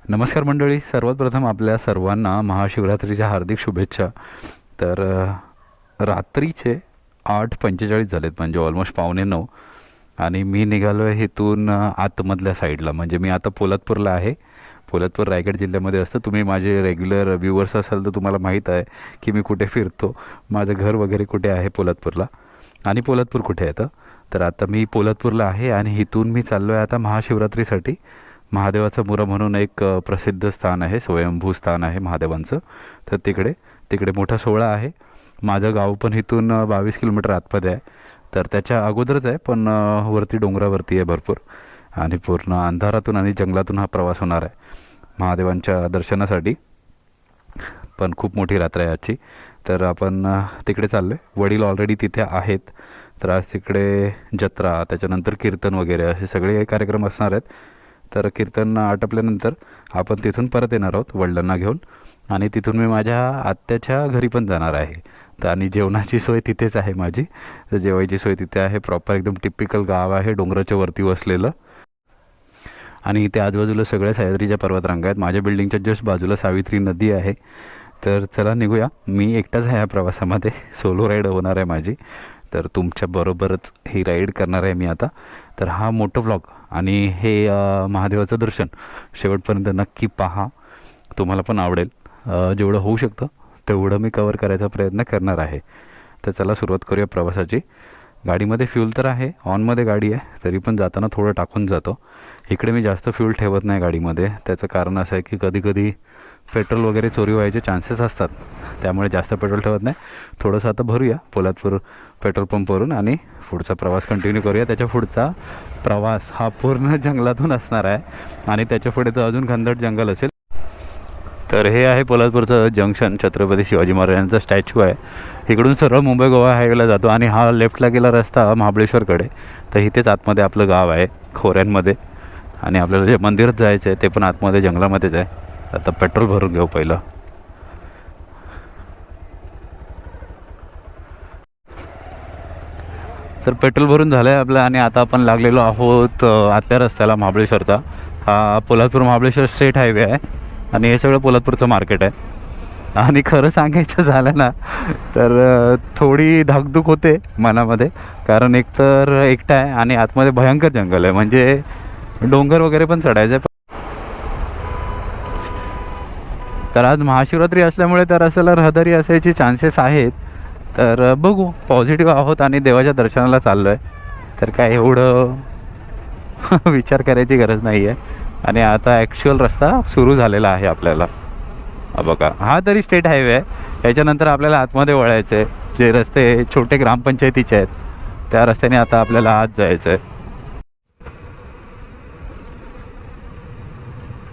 नमस्कार मंडळी. सर्वात प्रथम आपल्या सर्वांना महाशिवरात्रीच्या हार्दिक शुभेच्छा. तर रात्रीचे 8:45 झालेत, म्हणजे ऑलमोस्ट 8:45. आणि मी निघालो आहे इथून आतमधल्या साईडला. म्हणजे मी आता पोलादपूरला आहे. पोलादपूर रायगड जिल्ह्यामध्ये असतं. तुम्ही माझे रेग्युलर व्ह्युअर्स असाल तर तुम्हाला माहीत आहे की मी कुठे फिरतो, माझं घर वगैरे कुठे आहे पोलादपूरला, आणि पोलादपूर कुठे येतं. तर आता मी पोलादपूरला आहे आणि इथून मी चाललो आहे आता महाशिवरात्रीसाठी. महादेवाचं मुरा म्हणून एक प्रसिद्ध स्थान आहे, स्वयंभू स्थान आहे महादेवांचं. तर तिकडे तिकडे मोठा सोहळा आहे. माझं गाव पण इथून 22 किलोमीटर आतमध्ये आहे. तर त्याच्या अगोदरच आहे, पण वरती डोंगरावरती आहे भरपूर. आणि पूर्ण अंधारातून आणि जंगलातून हा प्रवास होणार आहे महादेवांच्या दर्शनासाठी. पण खूप मोठी रात्र आहे आजची. तर आपण तिकडे चाललो आहे. वडील ऑलरेडी तिथे आहेत. तर आज तिकडे जत्रा, त्याच्यानंतर कीर्तन वगैरे असे सगळे कार्यक्रम असणार आहेत. तर कीर्तन आटपल्यानंतर आपण तिथून परत येणार आहोत वडिलांना घेऊन. आणि तिथून मी माझ्या आत्याच्या घरी पण जाणार आहे. तर आणि जेवणाची सोय तिथेच आहे माझी. तर जेवायची सोय तिथे आहे. प्रॉपर एकदम टिपिकल गाव आहे, डोंगराच्या वरती वसलेलं. आणि इथे आजूबाजूला सगळ्या सह्याद्रीच्या पर्वतरांगा आहेत. माझ्या बिल्डिंगच्या जस्ट बाजूला सावित्री नदी आहे. तर चला निघूया. मी एकटाच आहे या प्रवासामध्ये, सोलो राईड होणार आहे माझी. तर तुमच्याबरोबरच ही राईड करणार आहे मी आता. तर हा मोठं व्लॉग आणि हे महादेवाचं दर्शन शेवटपर्यंत नक्की पहा, तुम्हाला पण आवडेल. जेवढं होऊ शकतं तेवढं मी कवर करायचा प्रयत्न करणार आहे. तर चला सुरुवात करूया प्रवासाची. गाडीमध्ये फ्यूल तर आहे, ऑनमध्ये गाडी आहे, तरी पण जाताना थोडं टाकून जातो. इकडे मी जास्त फ्यूल ठेवत नाही गाडीमध्ये. त्याचं कारण असं आहे की कधी कधी पेट्रोल वगैरे चोरी व्हायचे चान्सेस असतात, त्यामुळे जास्त पेट्रोल ठेवत नाही. थोडंसं आता भरूया पोलादपूर पेट्रोल पंपवरून आणि पुढचा प्रवास कंटिन्यू करूया. त्याच्या पुढचा प्रवास हा पूर्ण जंगलातून असणार आहे आणि त्याच्या पुढे तर अजून घनदाट जंगल असेल. तर हे आहे पोलादपूरचं जंक्शन. छत्रपती शिवाजी महाराजांचा स्टॅच्यू आहे. इकडून सरळ मुंबई गोवा हायवेला जातो आणि हा लेफ्टला गेला रस्ता महाबळेश्वरकडे. तर इथेच आतमध्ये आपलं गाव आहे, खोऱ्यांमध्ये. आणि आपल्याला जे मंदिरात जायचं आहे ते पण आतमध्ये जंगलामध्येच आहे. आता पेट्रोल भरून घेऊ पहिलं. तर पेट्रोल भरून झालं आहे आपलं आणि आता आपण लागलेलो आहोत आतल्या रस्त्याला महाबळेश्वरचा. हा पोलादपूर महाबळेश्वर स्टेट हायवे आहे आणि हे सगळं पोलादपूरचं मार्केट आहे. आणि खरं सांगायचं झालं ना तर थोडी धाकधूक होते मनामध्ये, कारण एकतर एकटा आहे आणि आतमध्ये भयंकर जंगल आहे, म्हणजे डोंगर वगैरे पण चढायचं आहे. तर आज महाशिवरात्री असल्यामुळे तर रस्त्याला रहदारी असायची चान्सेस आहेत. तर बघू, पॉझिटिव्ह आहोत आणि देवाच्या दर्शनाला चाललो आहे. तर काय एवढं विचार करायची गरज नाही आहे. आणि आता ॲक्च्युअल रस्ता सुरू झालेला आहे आपल्याला. बघा, हा तरी स्टेट हायवे आहे. याच्यानंतर आपल्याला आतमध्ये वळायचं आहे. जे रस्ते छोटे ग्रामपंचायतीचे आहेत त्या रस्त्याने आता आपल्याला आत जायचं आहे.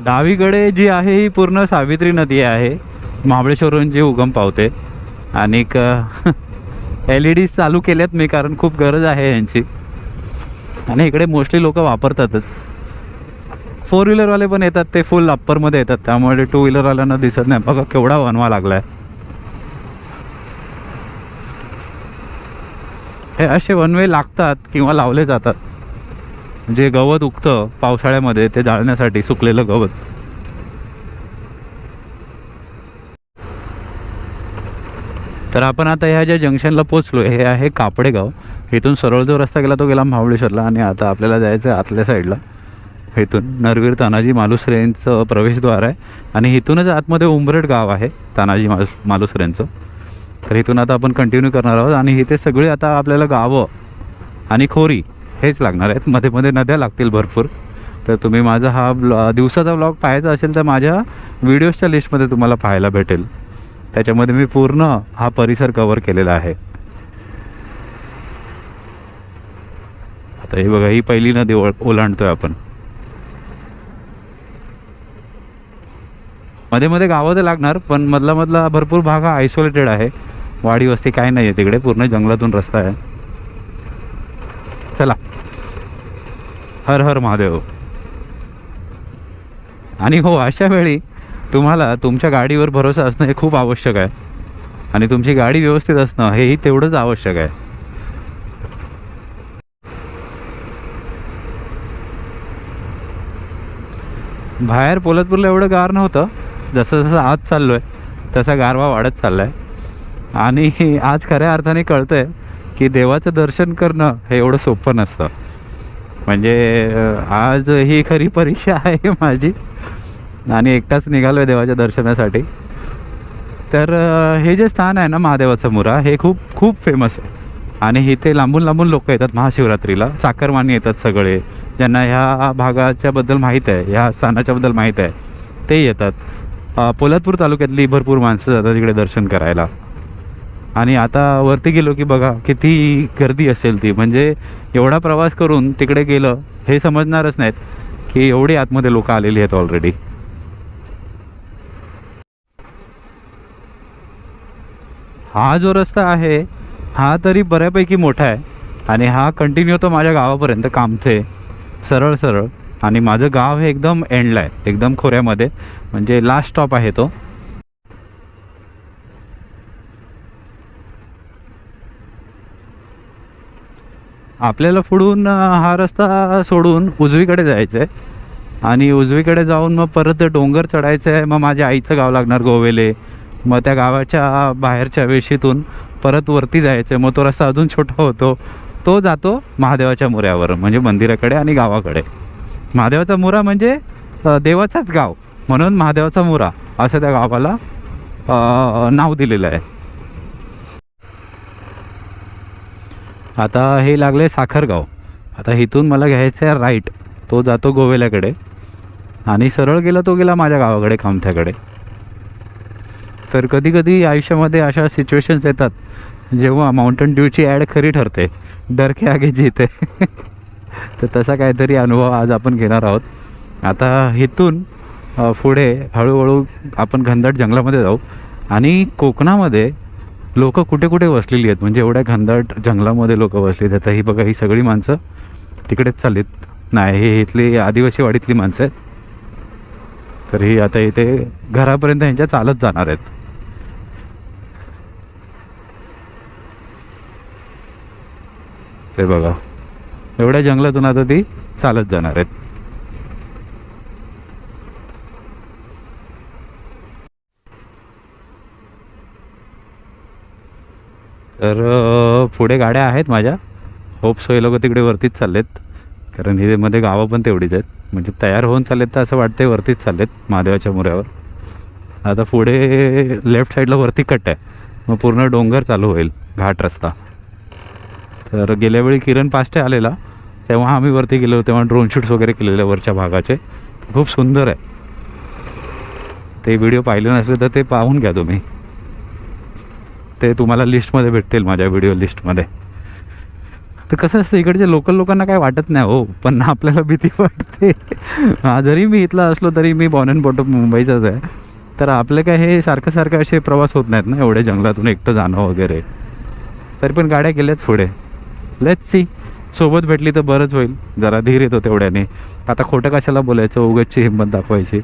डावीकडे जी आहे ही पूर्ण सावित्री नदी आहे, महाबळेश्वरहून जी उगम पावते. आणि LED चालू केल्यात मी, कारण खूप गरज आहे यांची. आणि इकडे मोस्टली लोक वापरतातच. 4 व्हीलरवाले पण येतात, ते फुल अप्परमध्ये येतात, त्यामुळे 2 व्हीलरवाल्यांना दिसत नाही. बघा केवढा वनवा लागला आहे. हे असे वनवे लागतात किंवा लावले जातात. जे गवत उगतं पावसाळ्यामध्ये ते जाळण्यासाठी, सुकलेलं गवत. तर आपण आता ह्या ज्या जंक्शनला पोचलो, हे आहे कापडे गाव. इथून सरळ जो रस्ता गेला तो गेला महाबळेश्वरला आणि आता आपल्याला जायचं आहे आतल्या साईडला. इथून नरवीर तानाजी मालुसरेंचं प्रवेशद्वार आहे आणि इथूनच आतमध्ये उंबरठ गाव आहे तानाजी मालुसरेंचं. तर इथून आता आपण कंटिन्यू करणार आहोत. आणि इथे सगळे आता आपल्याला गावं आणि खोरी हेच लागणार आहेत. मध्ये मध्ये नद्या लागतील भरपूर. तर तुम्ही माझा हा दिवसाचा व्लॉग पाहायचा असेल तर माझ्या व्हिडिओजच्या लिस्टमध्ये तुम्हाला पाहायला भेटेल. त्याच्यामध्ये मी पूर्ण हा परिसर कवर केलेला आहे. आता हे बघा, ही पहिली नदी ओलांडतोय आपण. मध्ये मध्ये गावं तर लागणार, पण मधला भरपूर भाग हा आयसोलेटेड आहे. वाडी वस्ती काय नाही आहे तिकडे, पूर्ण जंगलातून रस्ता आहे. चला, हर हर महादेव. आणि हो, अशा वेळी तुम्हाला तुमच्या गाडीवर भरोसा असणं हे खूप आवश्यक आहे. आणि तुमची गाडी व्यवस्थित असणं हेही तेवढंच आवश्यक आहे. बाहेर पोलादपूरला एवढं गार नव्हतं, जसं जसं आज चाललो आहे तसा गारवा वाढत चालला आहे. आणि आज खऱ्या अर्थाने कळतं आहे की देवाचं दर्शन करणं हे एवढं सोपं नसतं. म्हणजे आज ही खरी परीक्षा आहे माझी, आणि एकटाच निघालो आहे देवाच्या दर्शनासाठी. तर हे जे स्थान आहे ना महादेवाचा मुरा, हे खूप खूप फेमस आहे. आणि इथे लांबून लांबून लोक येतात महाशिवरात्रीला. चाकरमानी येतात सगळे, ज्यांना ह्या भागाच्याबद्दल माहीत आहे, ह्या स्थानाच्याबद्दल माहीत आहे ते येतात. पोलादपूर तालुक्यातली भरपूर माणसं जातात तिकडे दर्शन करायला. आणि आता वरती गेलो की बघा किती गर्दी असेल ती. म्हणजे एवढा प्रवास करून तिकडे गेलं हे समजणारच नाहीत की एवढी आतमध्ये लोक आलेली आहेत ऑलरेडी. हा जो रस्ता आहे हा तरी बऱ्यापैकी मोठा आहे, आणि हा कंटिन्यू तो माझ्या गावापर्यंत कामथे सरळ सरळ. आणि माझं गाव हे एकदम एंडला आहे, एकदम खोऱ्यामध्ये, म्हणजे लास्ट स्टॉप आहे तो. आपल्याला पुढून हा रस्ता सोडून उजवीकडे जायचं आहे, आणि उजवीकडे जाऊन मग परत डोंगर चढायचं आहे. मग माझ्या आईचं गाव लागणार गोवेले. मग त्या गावाच्या बाहेरच्या वेशीतून परत वरती जायचं. मग तो रस्ता अजून छोटा होतो, तो जातो महादेवाच्या मुऱ्यावर, म्हणजे मंदिराकडे आणि गावाकडे. महादेवाचा मुरा म्हणजे देवाचाच गाव, म्हणून महादेवाचा मुरा असं त्या गावाला नाव दिलेलं आहे. आता हे लागले साखरगाव. आता इथून मला घ्यायचं आहे राईट, तो जातो गोवेल्याकडे, आणि सरळ गेला तो गेला माझ्या गावाकडे कामथ्याकडे. तर कधी कधी आयुष्यामध्ये अशा सिच्युएशन्स येतात जेव्हा माउंटन ड्यूची ॲड खरी ठरते, डर के आगे जीते. तर तसा काहीतरी अनुभव आज आपण घेणार आहोत. आता इथून पुढे हळूहळू आपण घनदाट जंगलामध्ये जाऊ. आणि कोकणामध्ये लोक कुठे कुठे वसलेली आहेत, म्हणजे एवढ्या घनदाट जंगलामध्ये लोक वसलेली आहेत. ही बघा, ही सगळी माणसं तिकडेच चाललीत. नाही, हे इथली आदिवासी वाडीतली माणसं आहेत. तर ही आता इथे घरापर्यंत ह्यांच्या चालत जाणार आहेत. ते बघा, एवढ्या जंगलातून आता ती चालत जाणार आहेत. तर पुढे गाड्या आहेत माझ्या. होप्स हे लोक तिकडे वरतीच चाललेत, कारण हे मध्ये गावं पण तेवढीच आहेत. म्हणजे तयार होऊन चाललेत तर असं वाटतंय वरतीच चाललेत महादेवाच्या मुऱ्यावर. आता पुढे लेफ्ट साईडला वरती कट आहे, मग पूर्ण डोंगर चालू होईल, घाट रस्ता. तर गेल्या वेळी किरण पास्टे आलेला तेव्हा आम्ही वरती गेलो, तेव्हा ड्रोन शूट्स वगैरे केलेले वरच्या भागाचे. खूप सुंदर आहे. ते व्हिडिओ पाहिले नसले तर ते पाहून घ्या तुम्ही, ते तुम्हाला लिस्टमध्ये भेटतील, माझ्या व्हिडिओ लिस्टमध्ये. तर कसं असतं, इकडच्या लोकल लोकांना काय वाटत नाही हो, पण आपल्याला भीती वाटते. जरी मी इथला असलो तरी मी बॉर्न अँड बॉटम मुंबईचाच आहे. तर आपले काय हे सारखं सारखं असे प्रवास होत नाहीत ना, एवढ्या जंगलातून एकटं जाणं वगैरे. तरी पण गाड्या गेल्यात पुढे. लेट्स सी, सोबत भेटली तर बरंच होईल. जरा धीर येतो तेवढ्याने. आता खोटं कशाला बोलायचं, उगाचची हिंमत दाखवायची.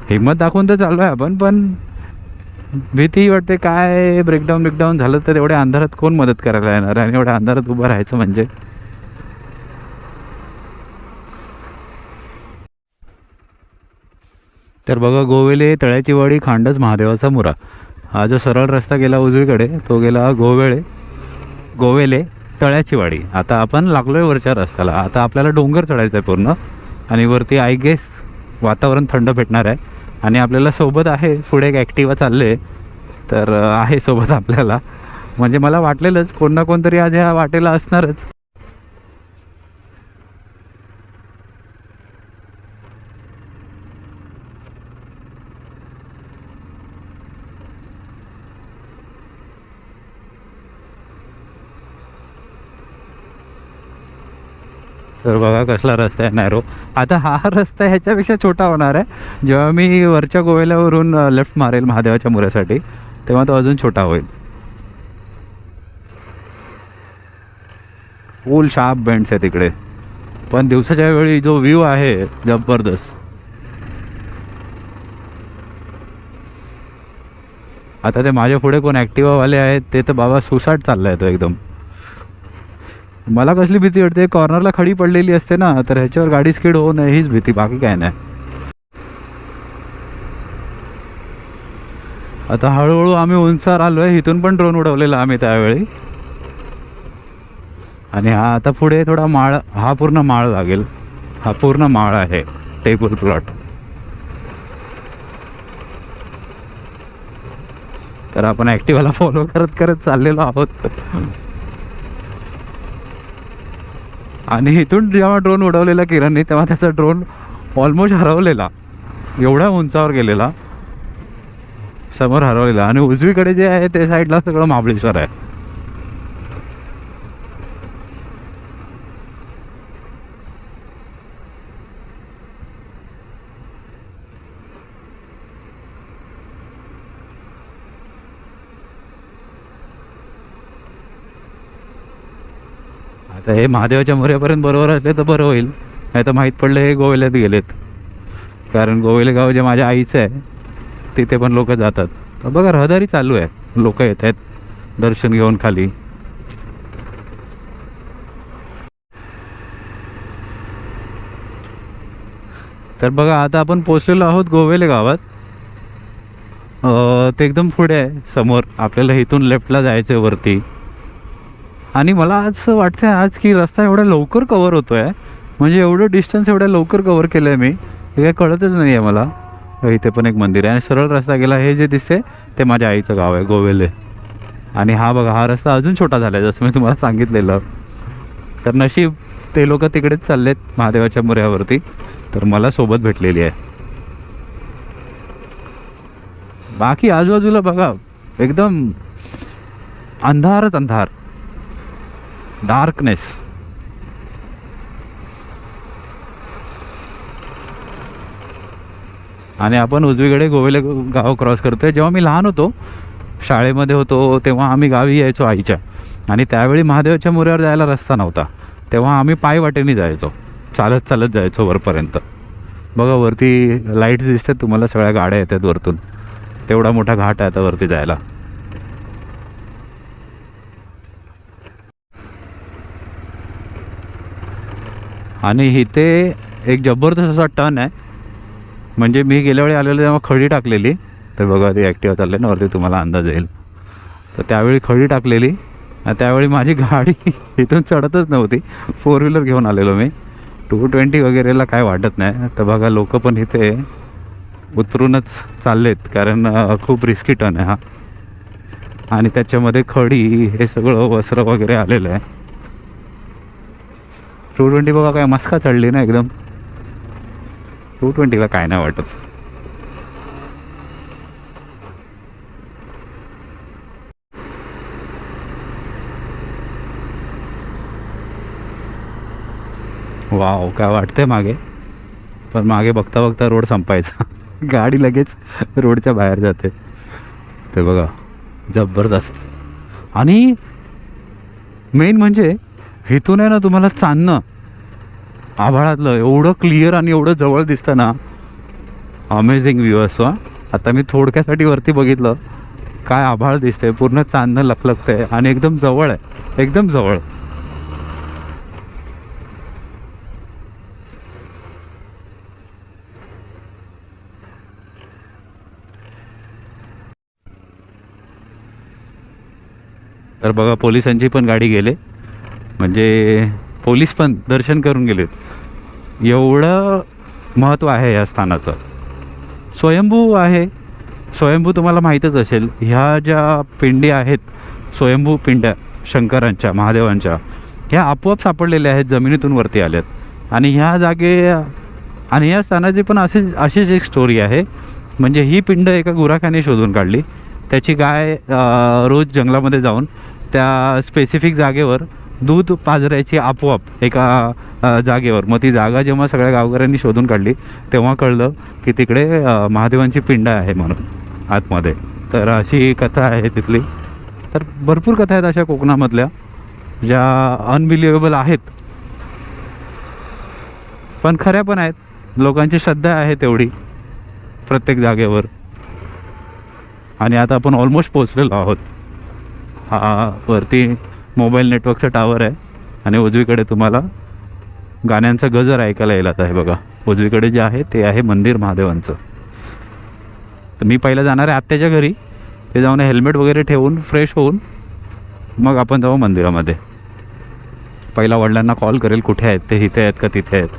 हिंमत दाखवून तर चाललो आहे आपण, पण भीती वाटते. काय ब्रेकडाऊन झालं तर एवढ्या अंधारात कोण मदत करायला येणार, आणि एवढ्या अंधारात उभं राहायचं म्हणजे. तर बघा, गोवेले, तळ्याची वाडी, खांडच, महादेवाचा मुरा. हा जो सरळ रस्ता गेला उजवीकडे तो गेला गोवेले, तळ्याची वाडी. आता आपण लागलो आहे वरच्या रस्त्याला. आता आपल्याला डोंगर चढायचं आहे पूर्ण, आणि वरती आय गेस वातावरण थंड भेटणार आहे. आणि आपल्याला सोबत आहे, पुढे एक ॲक्टिवा चालले, तर आहे सोबत आपल्याला. म्हणजे मला वाटलेलंच कोण ना कोणतरी आज ह्या वाटेला असणारच. तर बघा कसला रस्ता आहे नॅरो. आता हा रस्ता ह्याच्यापेक्षा छोटा होणार आहे. जेव्हा मी वरच्या गोव्यावरून लेफ्ट मारेल महादेवाच्या मुऱ्यासाठी, तेव्हा तो अजून छोटा होईल. फुल शार्प बेंड्स आहे तिकडे, पण दिवसाच्या वेळी जो व्ह्यू आहे जबरदस्त. आता ते माझ्या पुढे कोण ॲक्टिवावाले आहेत ते तर बाबा सुसाट चालला आहे तो एकदम. मला कसली भीती वाटते, कॉर्नरला खडी पडलेली असते ना, तर ह्याच्यावर गाडी स्किड होऊ नये हीच भीती, बाकी काय नाही. आता हळूहळू आम्ही उंचावर आलोय. इथून पण ड्रोन उडवलेला आम्ही त्यावेळी. आणि हा आता पुढे थोडा माळ, हा पूर्ण माळ लागेल. हा पूर्ण माळ आहे, टेबल प्लॉट. तर आपण ॲक्टिवाला फॉलो करत करत चाललेलो आहोत. आणि इथून जेव्हा ड्रोन उडवलेला किरणने, तेव्हा त्याचा ड्रोन ऑलमोस्ट हरवलेला. एवढ्या उंचावर गेलेला, समोर हरवलेला. आणि उजवीकडे जे आहे ते साईडला सगळं महाबळेश्वर आहे. आता हे महादेवाच्या मोऱ्यापर्यंत बरोबर असले तर बरं होईल, नाही तर माहीत पडलं हे गोव्यालाच गेलेत. कारण गोवेले गाव जे माझ्या आईचं आहे तिथे पण लोक जातात. तर बघा रहदारी चालू आहे, लोक येत आहेत दर्शन घेऊन खाली. तर बघा आता आपण पोचलेलो आहोत गोवेले गावात. ते एकदम पुढे आहे समोर. आपल्याला इथून लेफ्टला जायचं आहे वरती. आणि मला असं वाटतं आज की रस्ता एवढा लवकर कवर होतो आहे, म्हणजे एवढं डिस्टन्स एवढ्या लवकर कवर केलं आहे मी, हे काही कळतच नाही आहे मला. इथे पण एक मंदिर आहे आणि सरळ रस्ता गेला. हे जे दिसते ते माझ्या आईचं गाव आहे गोवेले. आणि हा बघा, हा रस्ता अजून छोटा झाला आहे जसं मी तुम्हाला सांगितलेलं. तर नशीब ते लोक तिकडेच चाललेत महादेवाच्या मोऱ्यावरती, तर मला सोबत भेटलेली आहे. बाकी आजूबाजूला बघा एकदम अंधारच अंधार, डार्कनेस. आणि आपण उजवीकडे गोवेले गाव क्रॉस करतोय. जेव्हा मी लहान होतो, शाळेमध्ये होतो, तेव्हा आम्ही गावी यायचो आईच्या. आणि त्यावेळी महादेवाच्या मोऱ्यावर जायला रस्ता नव्हता, तेव्हा आम्ही पाय वाटेने जायचो, चालत चालत जायचो वरपर्यंत. बघा वरती लाईट्स दिसतात तुम्हाला, सगळ्या गाड्या येतात वरतून. तेवढा मोठा घाट आहे आता वरती जायला. आणि इथे एक जबरदस्त असा टर्न आहे. म्हणजे मी गेल्या वेळी आलेलो तेव्हा खडी टाकलेली. तर बघा ती ॲक्टिवा चालले ना वरती, तुम्हाला अंदाज येईल. तर त्यावेळी खडी टाकलेली. त्यावेळी माझी गाडी इथून चढतच नव्हती, 4 व्हीलर घेऊन आलेलो मी. 220 वगैरेला काय वाटत नाही. तर बघा लोक पण इथे उतरूनच चाललेत, कारण खूप रिस्की टर्न आहे हा. आणि त्याच्यामध्ये खडी हे सगळं वस्त्र वगैरे आलेलं आहे. 220 बघा काय मस्का चढली ना एकदम. 220ला काय नाही वाटत. वाव, काय वाटतंय मागे. पण मागे बघता बघता रोड संपायचा. गाडी लगेच रोडच्या बाहेर जाते. ते बघा जबरदस्त. आणि मेन म्हणजे इथून आहे ना तुम्हाला चांदणं आभाळातलं एवढं क्लिअर आणि एवढं जवळ दिसतं ना, अमेझिंग व्ह्यू असतो. आता मी थोडक्यासाठी वरती बघितलं, काय आभाळ दिसतंय, पूर्ण चांदणं लखलखतंय आणि एकदम जवळ आहे, एकदम जवळ. तर बघा पोलिसांची पण गाडी गेले, म्हणजे पोलीस पण दर्शन करून गेलेत. एवढं महत्त्व आहे या स्थानाचं. स्वयंभू आहे. स्वयंभू तुम्हाला माहीतच असेल, ह्या ज्या पिंडी आहेत, स्वयंभू पिंड्या शंकरांच्या, महादेवांच्या, ह्या आपोआप सापडलेल्या आहेत, जमिनीतून वरती आल्यात. आणि ह्या जागे आणि ह्या स्थानाची पण अशीच एक स्टोरी आहे. म्हणजे ही पिंड एका गुराखाने शोधून काढली. त्याची गाय रोज जंगलामध्ये जाऊन त्या स्पेसिफिक जागेवर दूध पाजरायची आपोआप एका जागेवर. मग ती जागा जेव्हा सगळ्या गावकऱ्यांनी शोधून काढली, तेव्हा कळलं की तिकडे महादेवांची पिंड आहे म्हणून आतमध्ये. तर अशी कथा आहे तिथली. तर भरपूर कथा आहेत अशा कोकणामधल्या, ज्या अनबिलिव्हेबल आहेत पण खऱ्या पण आहेत. लोकांची श्रद्धा आहे तेवढी प्रत्येक जागेवर. आणि आता आपण ऑलमोस्ट पोचलेलो आहोत. हा वरती मोबाईल नेटवर्कचा टावर आहे आणि उजवीकडे तुम्हाला गाण्यांचा गजर ऐकायला येईल. आता हे बघा उजवीकडे जे आहे ते आहे मंदिर महादेवांचं. तर मी पहिलं जाणार आहे आत्याच्या घरी, ते जाऊन हेल्मेट वगैरे ठेवून फ्रेश होऊन मग आपण जाऊ मंदिरामध्ये. पहिला वडिलांना कॉल करेल कुठे आहेत ते, इथे आहेत का तिथे आहेत.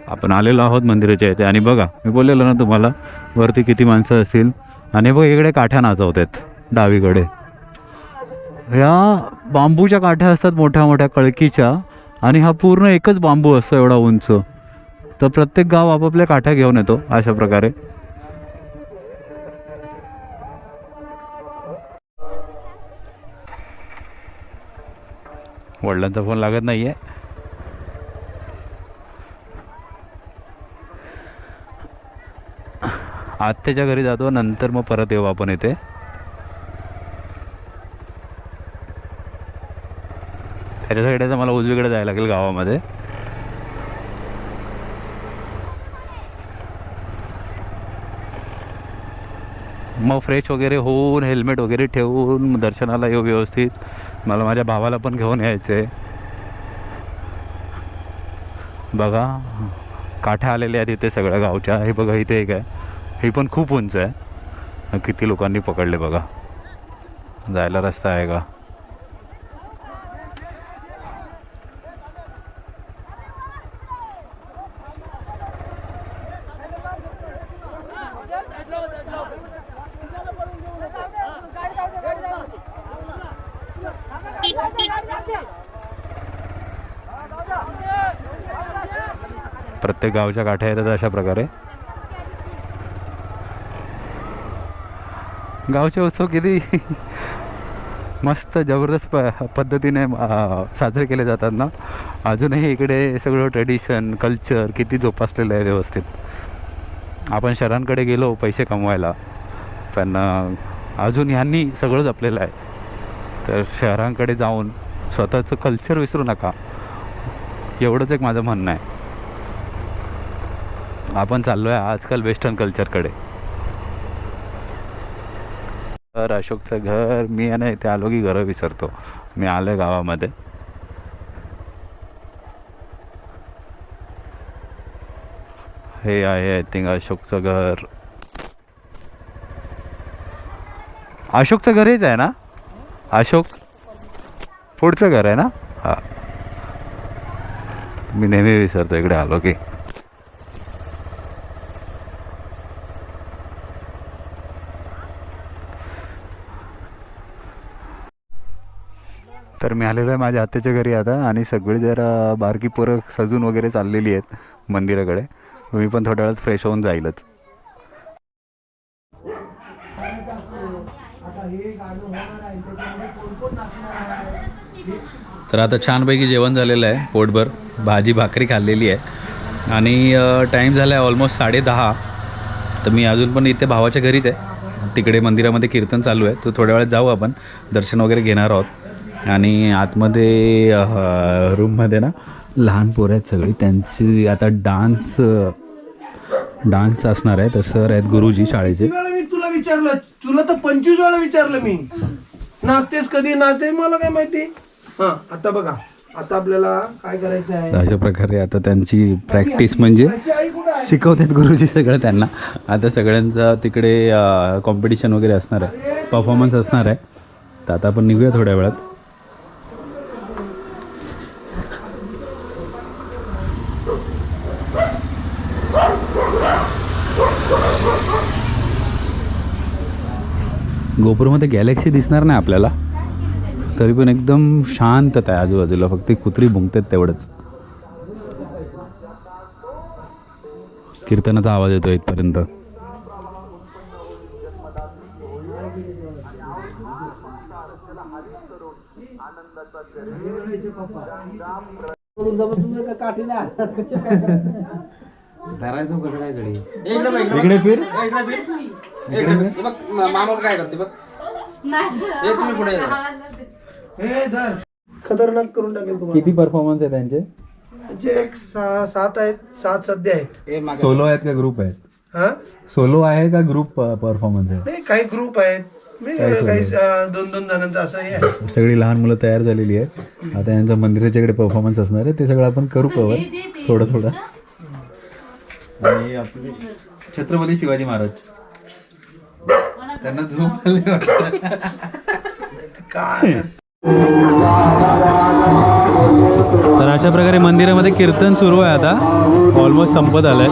आपण आलेलो आहोत मंदिराच्या इथे आणि बघा मी बोललेलो ना तुम्हाला वरती किती माणसं असतील. आणि बघ इकडे काठ्या नाचवत आहेत डावीकडे. ह्या बांबूच्या काठ्या असतात मोठ्या मोठ्या कळकीच्या आणि हा पूर्ण एकच बांबू असतो एवढा उंच. तर प्रत्येक गाव आपापल्या काठ्या घेऊन येतो अशा प्रकारे. वडिलांचा फोन लागत नाहीये. आत्याच्या घरी जातो नंतर मग परत येऊ आपण इथे. त्याच्यासाठी तर मला उजवीकडे जायला लागेल गावामध्ये. मग फ्रेश वगैरे होऊन हेल्मेट वगैरे ठेवून दर्शनाला येऊ व्यवस्थित. मला माझ्या भावाला पण घेऊन यायचं आहे. बघा काठ्या आलेल्या आहेत इथे सगळ्या गावच्या. हे बघा इथे एक आहे, ही पण खूप उंच आहे. किती लोकांनी पकडले बघा. जायला रस्ता आहे का. प्रत्येक गावच्या काठ्या येतात अशा प्रकारे. गावचे उत्सव किती मस्त जबरदस्त पद्धतीने साजरे केले जातात ना. अजूनही इकडे सगळं ट्रेडिशन कल्चर किती जोपासलेलं आहे व्यवस्थित. आपण शहरांकडे गेलो पैसे कमवायला पण अजून ह्यांनी सगळं जपलेलं आहे. तर शहरांकडे जाऊन स्वतःचं कल्चर विसरू नका एवढंच एक माझं म्हणणं आहे. आपण चाललो आहे आजकाल वेस्टर्न कल्चरकडे. तर अशोकचं घर मी आहे ना इथे आलो की घरं विसरतो. मी आलो गावामध्ये. हे आहे आय थिंक अशोकचं घर. अशोकचं घर हेच आहे ना. अशोक पुढचं घर आहे ना. हां मी नेहमी विसरतो इकडे आलो की. तर मी आलेलो आहे माझ्या आत्याच्या घरी आता आणि सगळी जरा बारकी पोरं सजून वगैरे चाललेली आहेत मंदिराकडे. मी पण थोड्या वेळात फ्रेश होऊन जाईलच. तर आता छानपैकी जेवण झालेलं आहे पोटभर. भाजी भाकरी खाल्लेली आहे आणि टाईम झाला आहे ऑलमोस्ट 10:30. तर मी अजून पण इथे भावाच्या घरीच आहे. तिकडे मंदिरामध्ये कीर्तन चालू आहे. तर थोड्या वेळात जाऊ आपण दर्शन वगैरे घेणार आहोत. आणि आतमध्ये रूममध्ये ना लहान पोरं आहेत सगळी. त्यांची आता डान्स असणार आहे. तर सर आहेत गुरुजी शाळेचे. मी तुला विचारलं, तुला तर 25 वेळा विचारलं मी. नाचतेस कधी नाचते मला काय माहिती. हा आता बघा आता आपल्याला काय करायचं आहे. अशा प्रकारे आता त्यांची प्रॅक्टिस म्हणजे शिकवतात गुरुजी सगळं त्यांना. आता सगळ्यांचा तिकडे कॉम्पिटिशन वगैरे असणार आहे, परफॉर्मन्स असणार आहे. तर आता आपण निघूया थोड्या वेळात. गोपुरमध्ये गॅलेक्सी दिसणार नाही आपल्याला, तरी पण एकदम शांतता आहे आजूबाजूला. फक्त कुत्री भुंकतात तेवढंच. कीर्तनाचा आवाज येतो इथपर्यंत. इकडे फिर मामा काय करते बघ. तुम्ही पुढे खतरनाक करून टाकेल तुम्हाला. किती परफॉर्मन्स आहे त्यांचे? एक 7 आहेत, 7 सध्या आहेत. सोलो आहेत का ग्रुप आहेत? हा सोलो आहे का ग्रुप परफॉर्मन्स आहे? नाही काही ग्रुप आहेत मी काही 2-2 जणांचं असं हे आहे. सगळी लहान मुलं तयार झालेली आहेत. आता यांचा मंदिराच्याकडे परफॉर्मन्स असणार आहे, ते सगळं आपण करू कवर थोडं थोडं. आणि आपले छत्रपती शिवाजी महाराज त्यांना झोप आली वाटतं. काय तर अशा प्रकारे मंदिरामध्ये कीर्तन सुरू आहे. आता ऑलमोस्ट संपत आलंय.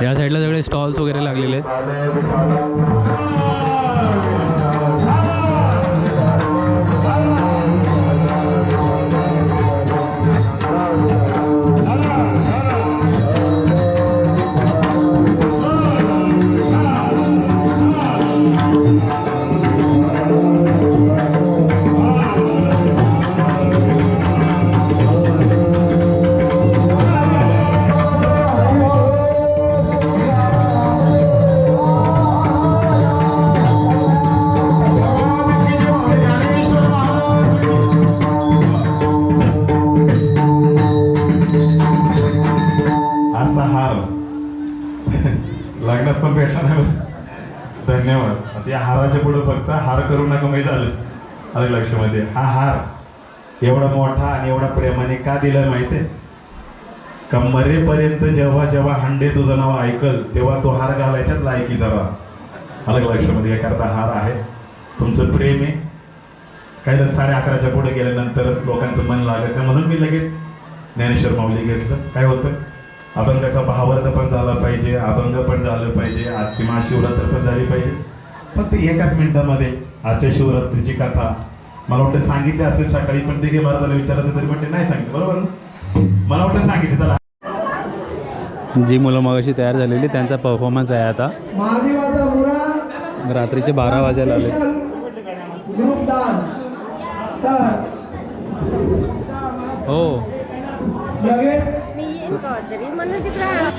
या साईडला सगळे स्टॉल्स वगैरे लागलेले आहेत. असा हार लग्नात पण भेटला नाही. धन्यवाद. आता या हाराच्या पुढे फक्त हार करू नका माहीत झालं. आलं लक्षामध्ये. हा हार एवढा मोठा आणि एवढा प्रेमाने का दिलाय माहितीये का? मरेपर्यंत जेव्हा जेव्हा हंडे तुझं नाव ऐकल तेव्हा तो हार घालायच्याच लायकी जरा. आलं लक्षामध्ये. याकरता हार आहे. तुमचं प्रेम आहे. काही तर 11:30च्या पुढे गेल्यानंतर लोकांचं मन लागत नाही म्हणून मी लगेच ज्ञानेश्वर माऊली घेतलं. काय होतं, अभंगाचा भावार्थ पण झाला पाहिजे, अभंग पण झालं पाहिजे, आजची महाशिवरात्र पण झाली पाहिजे. फक्त एकाच मिनिटामध्ये आजच्या शिवरात्रीची कथा मला वाटतं सांगितली असेल सकाळी, पण ते महाराजाला विचारलं तरी म्हणते नाही सांगितलं. बरोबर ना? मला वाटतं सांगितलं त्याला. जी मुलं मगाशी तयार झालेली त्यांचा परफॉर्मन्स आहे आता. महादेवाचा मुरा रात्रीचे 12 वाजायला आले. ग्रुप डान्स तर हो लगेच मी येईन का तरी म्हणून तिकडं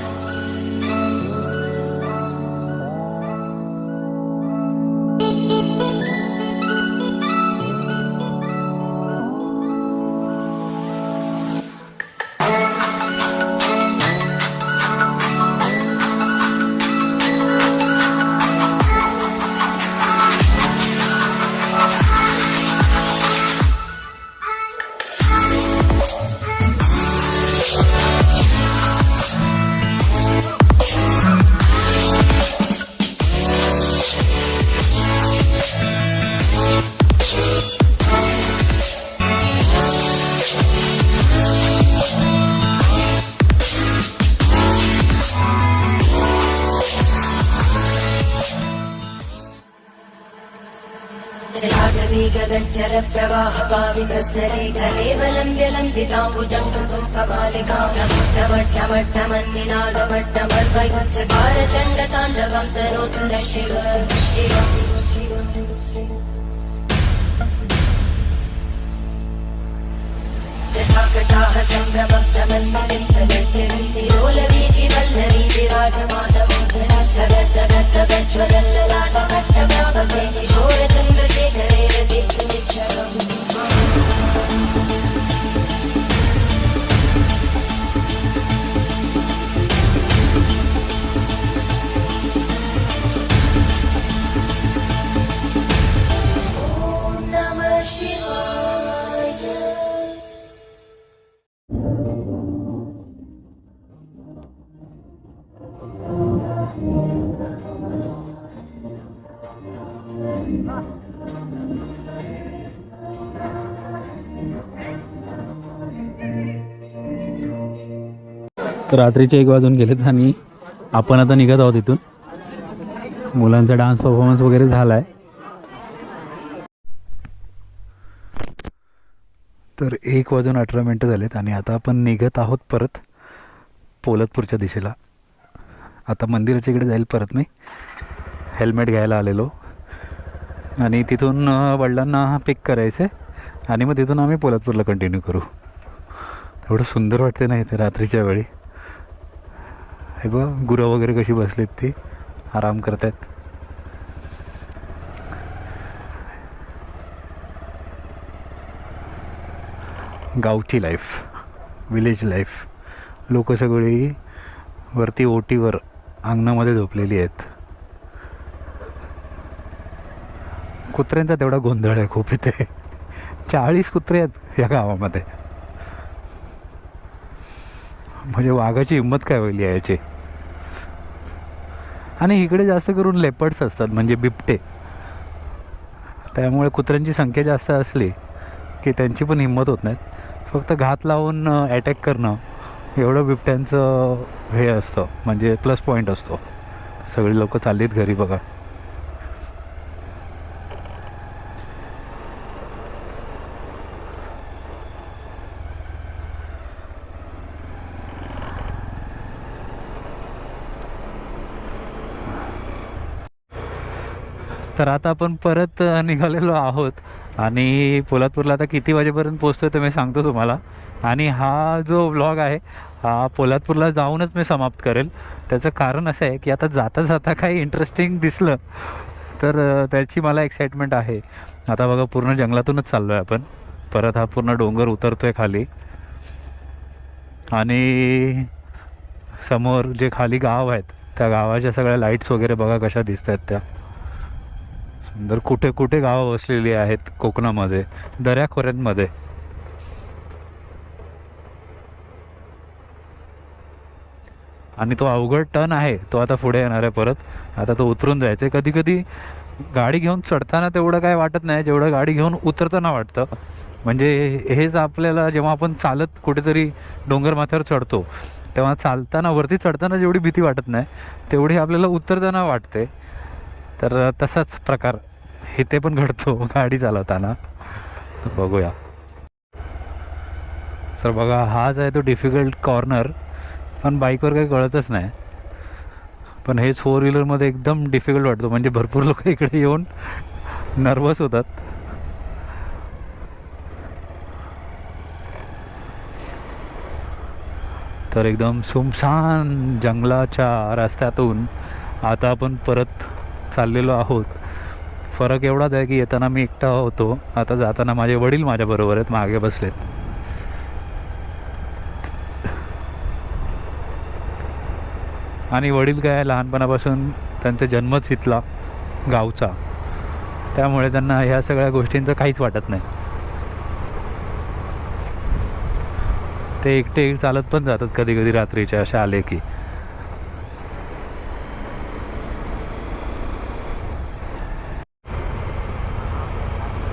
गगच्चर प्रवाह पावितस्तरे घलेवलम्ब्य लम्बिताम्बुजं कृतं कपालिकां ढमढमढ्ढमन्निनादभट्टमर्वयुच्चकार चण्डताण्डवं तनोतु नः शिव शिव. जटाकटाः सम्भ्रमभ्रमन्निलिम्पगच्छन्ति लोलवीचि वल्लरी विराजमानमोघरद्धगद्धगद्धगज्ज्वलल्ललाटभट्टभावके किशोरचन्द्रशेखरे रतिपुनिच्छगम्. रात्रीचे 1 वाजून गेलेत आणि आपण आता निघत आहोत इथून. मुलांचा डान्स परफॉर्मन्स वगैरे झाला आहे. तर 1:18 झालेत आणि आता आपण निघत आहोत परत पोलतपूरच्या दिशेला. आता मंदिराच्या इकडे जाईल परत मी. हेल्मेट घ्यायला आलेलो आणि तिथून वडिलांना पिक करायचं आणि मग तिथून आम्ही पोलतपूरला कंटिन्यू करू. एवढं सुंदर वाटते ना इथे रात्रीच्या वेळी. हे बघ गुरं वगैरे कशी बसलीत, ती आराम करतात. गावची लाईफ, विलेज लाईफ. लोक सगळी वरती ओटीवर अंगणामध्ये झोपलेली आहेत. कुत्र्यांचा तेवढा गोंधळ आहे खूप इथे. 40 कुत्रे आहेत या गावामध्ये. म्हणजे वाघाची हिंमत काय होईल याची. आणि इकडे जास्त करून लेपर्ड्स असतात, म्हणजे बिबटे. त्यामुळे कुत्र्यांची संख्या जास्त असली की त्यांची पण हिंमत होत नाही. फक्त घात लावून अटॅक करणं एवढं बिबट्यांचं हे असतं, म्हणजे प्लस पॉईंट असतो. सगळी लोक चाललीत घरी बघा. तर आता आपण परत निघालेलो आहोत आणि पोलादपूरला आता किती वाजेपर्यंत पोहोचतो ते मी सांगतो तुम्हाला. आणि हा जो व्लॉग आहे हा पोलादपूरला जाऊनच मी समाप्त करेल. त्याचं कारण असं आहे की आता जाता जाता काही इंटरेस्टिंग दिसलं तर त्याची मला एक्साइटमेंट आहे. आता बघा पूर्ण जंगलातूनच चाललो आहे आपण. परत हा पूर्ण डोंगर उतरतो आहे खाली. आणि समोर जे खाली गाव आहेत त्या गावाच्या सगळ्या लाईट्स वगैरे बघा कशा दिसत आहेत त्या. सुंदर कुठे कुठे गावं वसलेली आहेत कोकणामध्ये, दऱ्याखोऱ्यांमध्ये. आणि तो अवघड टर्न आहे तो आता पुढे येणार आहे परत. आता तो उतरून जायचं. कधी कधी गाडी घेऊन चढताना तेवढं काय वाटत नाही जेवढं गाडी घेऊन उतरताना वाटतं. म्हणजे हेच आपल्याला जेव्हा आपण चालत कुठेतरी डोंगर माथ्यावर चढतो तेव्हा चालताना वरती चढताना जेवढी भीती वाटत नाही तेवढी आपल्याला उतरताना वाटते. तर तसाच प्रकार इथे पण घडतो गाडी चालवताना. बघूया. तर बघा हाच आहे तो डिफिकल्ट कॉर्नर. पण बाईकवर काही कळतच नाही. पण हेच 4 व्हीलरमध्ये एकदम डिफिकल्ट वाटतो. म्हणजे भरपूर लोक इकडे येऊन नर्वस होतात. तर एकदम सुमसान जंगलाच्या रस्त्यातून आता आपण परत चाललेलो आहोत. फरक एवढाच आहे की येताना मी एकटा होतो, आता जाताना माझे वडील माझ्याबरोबर आहेत, मागे बसलेत. आणि वडील काय लहानपणापासून त्यांचा जन्मच इथला गावचा, त्यामुळे त्यांना ह्या सगळ्या गोष्टींचं काहीच वाटत नाही. ते एकटे चालत पण जातात कधी कधी रात्रीच्या अशा आले की.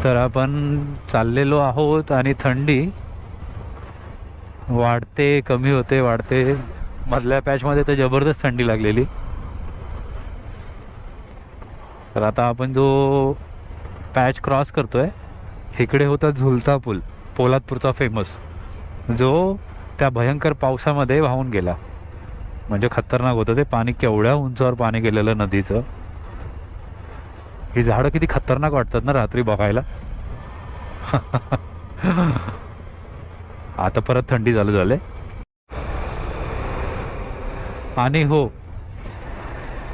तर आपण चाललेलो आहोत आणि थंडी वाढते कमी होते वाढते. मधल्या पॅचमध्ये तर जबरदस्त थंडी लागलेली. तर आता आपण जो पॅच क्रॉस करतोय इकडे होता झुलता पूल, पोलादपूरचा फेमस, जो त्या भयंकर पावसामध्ये वाहून गेला. म्हणजे खतरनाक होतं ते पाणी. केवढ्या उंचावर पाणी गेलेलं नदीचं. ही झाडं किती खतरनाक वाटतात ना रात्री बघायला. आता परत थंडी चालू झाले. आणि हो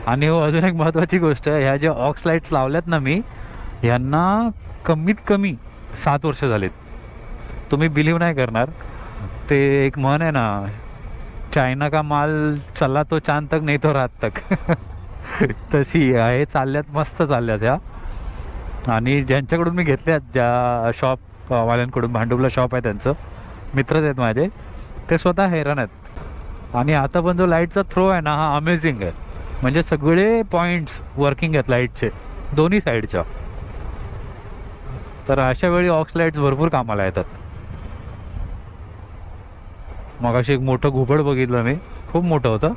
अजून एक महत्त्वाची गोष्ट आहे. ह्या ज्या ऑक्स लाईट्स लावल्यात ना मी, ह्यांना कमीत कमी 7 वर्ष झालेत. तुम्ही बिलीव्ह नाही करणार. ते एक म्हण आहे ना, चायना का माल चला तो चांद तक नाही तो रात तक. तशी हे चालल्यात, मस्त चालल्यात ह्या. आणि ज्यांच्याकडून मी घेतल्यात, ज्या शॉप वाल्यांकडून, भांडुपला शॉप आहे त्यांचं, मित्रच आहेत माझे, ते स्वतः हैराण आहेत. आणि आता पण जो लाईटचा थ्रो आहे ना हा अमेझिंग आहे. म्हणजे सगळे पॉईंट्स वर्किंग आहेत लाईटचे दोन्ही साईडच्या. तर अशा वेळी ऑक्स लाईट्स भरपूर कामाला येतात. मग अशी एक मोठं घुबड बघितलं मी, खूप मोठं होतं.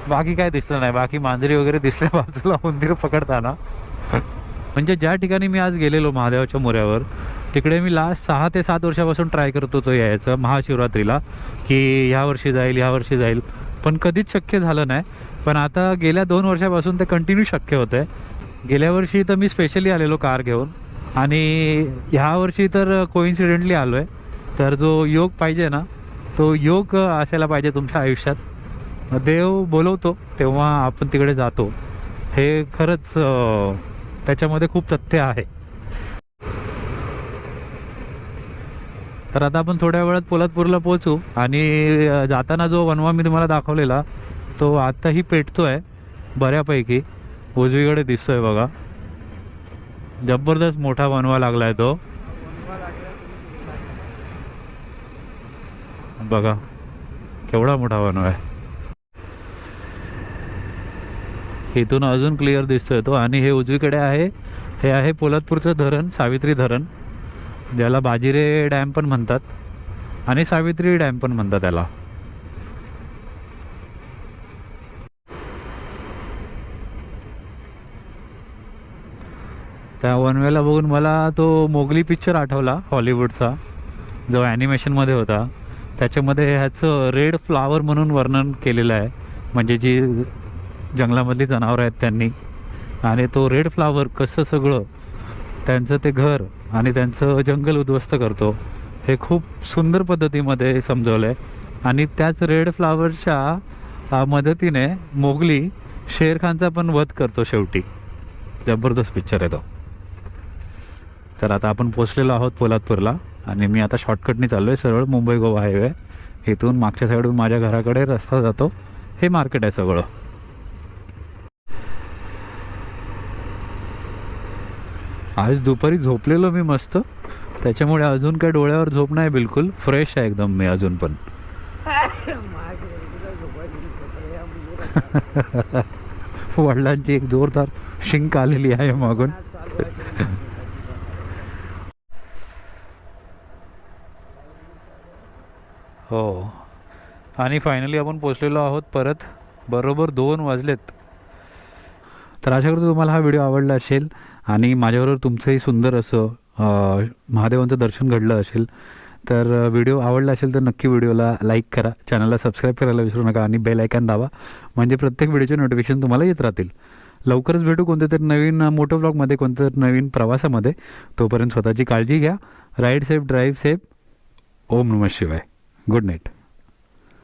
बाकी काय दिसलं नाही. बाकी मांजरी वगैरे दिसल्या बाजूला उंदीर पकडताना. म्हणजे ज्या ठिकाणी मी आज गेलेलो महादेवाच्या मोऱ्यावर, तिकडे मी लास्ट 6 ते 7 वर्षापासून ट्राय करत होतो यायचं महाशिवरात्रीला, की ह्या वर्षी जाईल. पण कधीच शक्य झालं नाही. पण आता गेल्या 2 वर्षापासून ते कंटिन्यू शक्य होतं आहे. गेल्या वर्षी तर मी स्पेशली आलेलो कार घेऊन, आणि ह्या वर्षी तर कोइन्सिडेंटली आलो आहे. तर जो योग पाहिजे ना, तो योग असायला पाहिजे तुमच्या आयुष्यात. देव बोलवतो तेव्हा आपण तिकडे जातो. हे खरंच त्याच्यामध्ये खूप तथ्य आहे. तर आता आपण थोड्या वेळात पोलादपूरला पोहोचू आणि जाताना जो वनवा मी तुम्हाला दाखवलेला तो आत्ताही पेटतोय बऱ्यापैकी. उजवीकडे दिसतोय बघा, जबरदस्त मोठा वनवा लागलाय तो. बघा केवढा मोठा वनवा आहे. इथून अजून क्लिअर दिसतोय तो. आणि हे उजवीकडे आहे, हे आहे पोलादपूरचं धरण, सावित्री धरण, ज्याला बाजिरे डॅम पण म्हणतात आणि सावित्री डॅम पण म्हणतात त्याला. त्या वनवेला बघून मला तो मोगली पिक्चर आठवला, हॉलिवूडचा, जो ॲनिमेशनमध्ये होता. त्याच्यामध्ये ह्याचं रेड फ्लावर म्हणून वर्णन केलेलं आहे, म्हणजे जी जंगलामधली जनावरं आहेत त्यांनी. आणि तो रेड फ्लावर कसं सगळं त्यांचं ते घर आणि त्यांचं जंगल उद्ध्वस्त करतो हे खूप सुंदर पद्धतीमध्ये समजवलं आहे. आणि त्याच रेड फ्लावरच्या मदतीने मोगली शेरखानचा पण वध करतो शेवटी. जबरदस्त पिक्चर आहे तो. तर आता आपण पोचलेलो आहोत पोलादपूरला आणि मी आता शॉर्टकटने चाललो आहे सरळ मुंबई गोवा हायवे. इथून मागच्या साईडून माझ्या घराकडे रस्ता जातो. हे मार्केट आहे सगळं. आज दुपारी झोपलेलो मी मस्त, त्याच्यामुळे अजून काय डोळ्यावर झोप नाही, बिलकुल फ्रेश आहे एकदम मी अजून पण. वडिलांची एक जोरदार शिंक आलेली आहे मागून. हो, आणि फायनली आपण पोचलेलो आहोत परत. बरोबर 2 वाजलेत. तर आशा करतो तुम्हाला हा व्हिडिओ आवडला असेल आणि माझ्याबरोबर तुमचंही सुंदर असं महादेवांचं दर्शन घडलं असेल. तर व्हिडिओ आवडला असेल तर नक्की व्हिडिओला लाईक करा, चॅनलला सबस्क्राईब करायला विसरू नका आणि बेल आयकॉन दाबा, म्हणजे प्रत्येक व्हिडिओचे नोटिफिकेशन तुम्हाला येत राहतील. लवकरच भेटू कोणत्या तरी नवीन मोटो व्लॉगमध्ये, कोणत्या तरी नवीन प्रवासामध्ये. तोपर्यंत स्वतःची काळजी घ्या. Ride safe, drive safe. ओम नमः शिवाय. Good night.